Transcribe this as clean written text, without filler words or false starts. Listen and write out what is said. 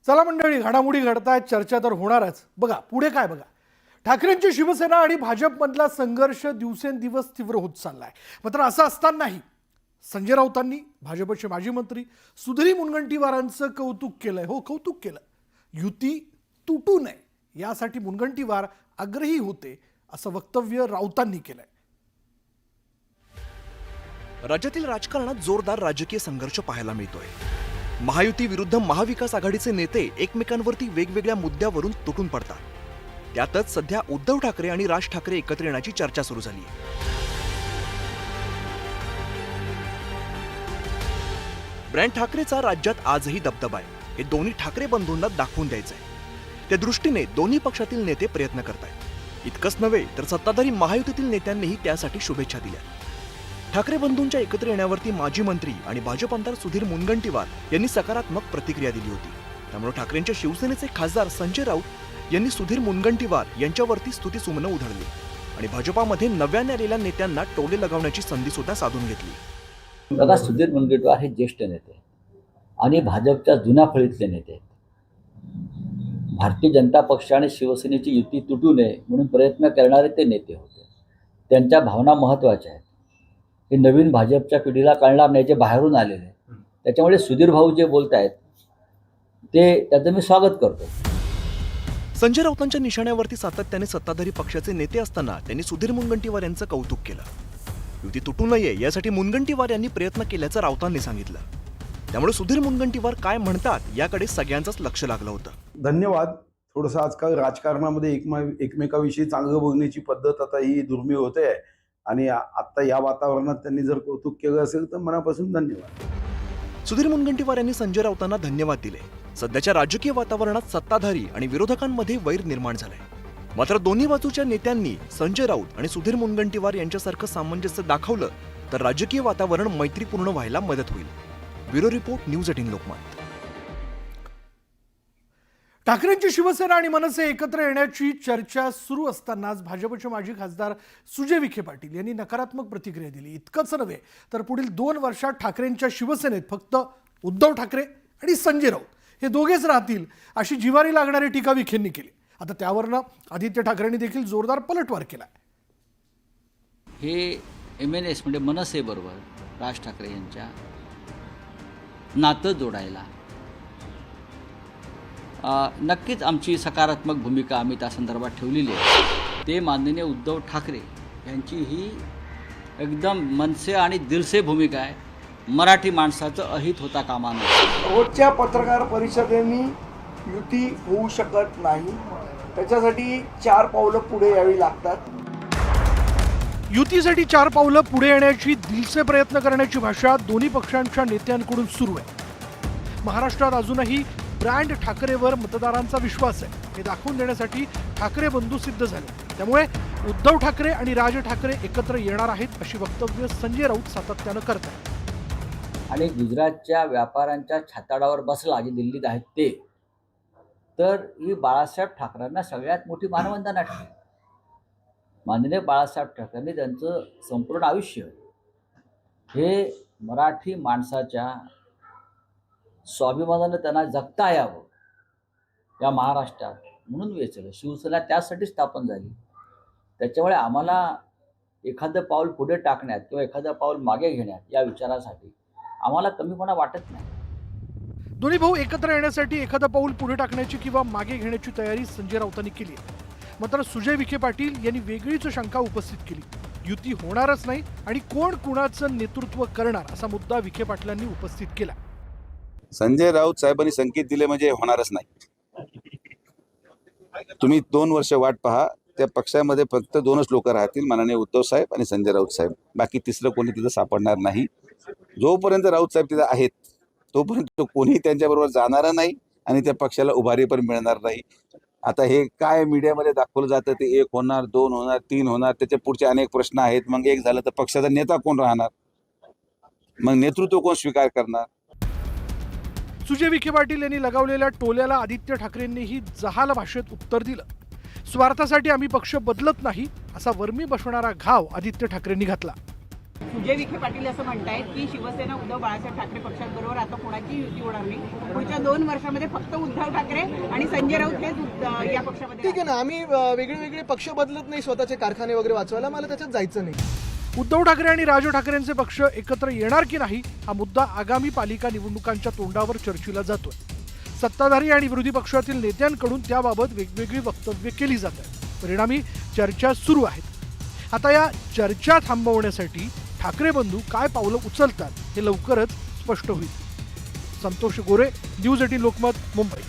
चला मंडळी, घडामोडी घडतायत, चर्चा तर होणारच. बघा पुढे काय बघा. ठाकरेंची शिवसेना आणि भाजपमधला संघर्ष दिवसेंदिवस तीव्र होत चाललाय. मात्र असं असतानाही संजय राऊतांनी भाजपचे माजी मंत्री सुधीर मुनगंटीवारांचं कौतुक केलंय. हो, कौतुक केलं. युती तुटू नये यासाठी मुनगंटीवार आग्रही होते असं वक्तव्य राऊतांनी केलंय. राज्यातील राजकारणात जोरदार राजकीय संघर्ष पाहायला मिळतोय. महायुती विरुद्ध महाविकास आघाडीचे नेते एकमेकांवरती वेगवेगळ्या मुद्द्यावरून तुटून पडतात. त्यातच सध्या उद्धव ठाकरे आणि राज ठाकरे एकत्र येण्याची चर्चा सुरू झाली आहे. ब्रँड ठाकरेचा राज्यात आजही दबदबा आहे. हे दोन्ही ठाकरे बंधूंना दाखवून द्यायचंय. त्या दृष्टीने दोन्ही पक्षातील नेते प्रयत्न करतायत. इतकंच नव्हे तर सत्ताधारी महायुतीतील नेत्यांनीही त्यासाठी शुभेच्छा दिल्या. ठाकरे बंधूंच्या एकत्र येण्यावरती माजी मंत्री आणि भाजप आमदार सुधीर मुनगंटीवार यांनी सकारात्मक प्रतिक्रिया दिली होती. त्यामुळे ठाकरेंच्या शिवसेनेचे खासदार संजय राऊत यांनी सुधीर मुनगंटीवार यांच्यावरती स्तुतीसुमनं उधळली आणि भाजपामध्ये नव्याने आलेल्या नेत्यांना टोले लगावण्याची संधी सुद्धा साधून घेतली. बघा, सुधीर मुनगंटीवार हे ज्येष्ठ नेते आणि भाजपच्या जुन्या फळीतले नेते आहेत. भारतीय जनता पक्ष आणि शिवसेनेची युती तुटू नये म्हणून प्रयत्न करणारे ते नेते होते. त्यांच्या भावना महत्त्वाच्या आहेत. हे नवीन भाजपच्या पिढीला कळणार नाही, जे बाहेरून आलेले. त्याच्यामुळे सुधीर भाऊ जे बोलत आहेत त्याचं मी स्वागत करतो. संजय राऊतांच्या निशाण्यावरती सातत्याने सत्ताधारी पक्षाचे नेते असताना त्यांनी सुधीर मुनगंटीवार यांचं कौतुक केलं. युती तुटू नये यासाठी मुनगंटीवार यांनी प्रयत्न केल्याचं राऊतांनी सांगितलं. त्यामुळे सुधीर मुनगंटीवार काय म्हणतात याकडे सगळ्यांचंच लक्ष लागलं होतं. धन्यवाद. थोडंसं आजकाल राजकारणामध्ये एकमेकाविषयी चांगलं बोलण्याची पद्धत आता ही दुर्मिळ होते आहे आणि आता या वातावरणात त्यांनी जर कौतुक केलं असेल तर मनापासून धन्यवाद. सुधीर मुनगंटीवार यांनी संजय राऊतांना धन्यवाद दिले. सध्याच्या राजकीय वातावरणात सत्ताधारी आणि विरोधकांमध्ये वैर निर्माण झालंय. मात्र दोन्ही बाजूच्या नेत्यांनी संजय राऊत आणि सुधीर मुनगंटीवार यांच्यासारखं सामंजस्य दाखवलं तर राजकीय वातावरण मैत्रीपूर्ण व्हायला मदत होईल. Bureau report, news 18 Lokmat. ठाकरेंची शिवसेना आणि मनसे एकत्र येण्याची चर्चा सुरू असतानाच भाजपचे माजी खासदार सुजय विखे पाटील यांनी नकारात्मक प्रतिक्रिया दिली. इतकंच नव्हे तर पुढील 2 वर्षात ठाकरेंच्या शिवसेनेत फक्त उद्धव ठाकरे आणि संजय राऊत हे दोघेच राहतील अशी जिव्हारी लागणारी टीका विखेंनी केली. आता त्यावरनं आदित्य ठाकरेंनी देखील जोरदार पलटवार केला. हे MNS म्हणजे मनसे बरोबर राज ठाकरे यांच्या नातं जोडायला नक्कीच आमची सकारात्मक भूमिका आम्ही त्या संदर्भात ठेवलेली आहे. ते माननीय उद्धव ठाकरे यांची ही एकदम मनसे आणि दिलसे भूमिका आहे. मराठी माणसाचं अहित होता कामा नये. रोजच्या पत्रकार परिषदेनी युती होऊ शकत नाही. त्याच्यासाठी 4 पावलं पुढे यावी लागतात. युतीसाठी 4 पावलं पुढे येण्याची दिलसे प्रयत्न करण्याची भाषा दोन्ही पक्षांच्या नेत्यांकडून सुरू आहे. महाराष्ट्रात अजूनही ब्रँड ठाकरेवर मतदारांचा विश्वास आहे हे दाखवून देण्यासाठी ठाकरे बंधू सिद्ध झाले. त्यामुळे उद्धव ठाकरे आणि राज ठाकरे एकत्र येणार आहेत अशी वक्तव्य संजय राऊत सातत्यानं करतात. आणि गुजरातच्या व्यापाऱ्यांच्या छाताडावर बसला जे दिल्लीत आहेत ते, तर ही बाळासाहेब ठाकरेंना सगळ्यात मोठी मानवंदना ठरली. माननीय बाळासाहेब ठाकरेंनी त्यांचं संपूर्ण आयुष्य हे मराठी माणसाच्या स्वाभिमानानं त्यांना जगता यावं या महाराष्ट्रात म्हणून वेचलं. शिवसेना त्यासाठी स्थापन झाली. त्याच्यामुळे आम्हाला एखादं पाऊल पुढे टाकण्यात किंवा एखादं पाऊल मागे घेण्यात या विचारासाठी आम्हाला कमीपणा वाटत नाही. दोन्ही भाऊ एकत्र येण्यासाठी एखादं पाऊल पुढे टाकण्याची किंवा मागे घेण्याची तयारी संजय राऊतांनी केली आहे. मात्र सुजय विखे पाटील यांनी वेगळीच शंका उपस्थित केली. युती होणारच नाही आणि कोण कुणाचं नेतृत्व करणार असा मुद्दा विखे पाटलांनी उपस्थित केला. संजय राऊत साहेबांनी संकेत दिले म्हणजे होणारच नाही. तुम्ही 2 वर्ष वाट पहा. त्या पक्षामध्ये फक्त 2च लोक राहतील, माननीय उद्धव साहेब आणि संजय राऊत साहेब. बाकी तिसरं कोणी तिथं सापडणार नाही. जोपर्यंत राऊत साहेब तिथं आहेत तोपर्यंत कोणी त्यांच्याबरोबर जाणार नाही आणि त्या पक्षाला उभारी पण मिळणार नाही. आता हे काय मीडियामध्ये दाखवलं जातं ते 1 होणार, 2 होणार, 3 होणार, त्याच्या पुढचे अनेक प्रश्न आहेत. मग 1 झालं तर पक्षाचा नेता कोण राहणार, मग नेतृत्व कोण स्वीकार करणार. सुजय विखे पाटील यांनी लगावलेल्या टोल्याला आदित्य ठाकरेंनीही जहाल भाषेत उत्तर दिलं. स्वार्थासाठी आम्ही पक्ष बदलत नाही असा वर्मी बसवणारा घाव आदित्य ठाकरेंनी घातला. सुजय विखे पाटील असं म्हणतायत की शिवसेना उद्धव बाळासाहेब ठाकरे पक्षांबरोबर आता कोणाची युती होणार नाही. पुढच्या 2 वर्षामध्ये फक्त उद्धव ठाकरे आणि संजय राऊत हेच या पक्षामध्ये. ठीक आहे ना, आम्ही वेगळे वेगळे पक्ष बदलत नाही स्वतःचे कारखाने वगैरे वाचवायला. मला त्याच्यात जायचं नाही. उद्धव ठाकरे आणि राज ठाकरेंचे पक्ष एकत्र येणार की नाही हा मुद्दा आगामी पालिका निवडणुकांच्या तोंडावर चर्चेला जातोय. सत्ताधारी आणि विरोधी पक्षातील नेत्यांकडून त्याबाबत वेगवेगळी वक्तव्य केली जात आहेत. परिणामी चर्चा सुरू आहेत. आता या चर्चा थांबवण्यासाठी ठाकरे बंधू काय पावलं उचलतात हे लवकरच स्पष्ट होईल. संतोष गोरे, न्यूज 18 लोकमत, मुंबई.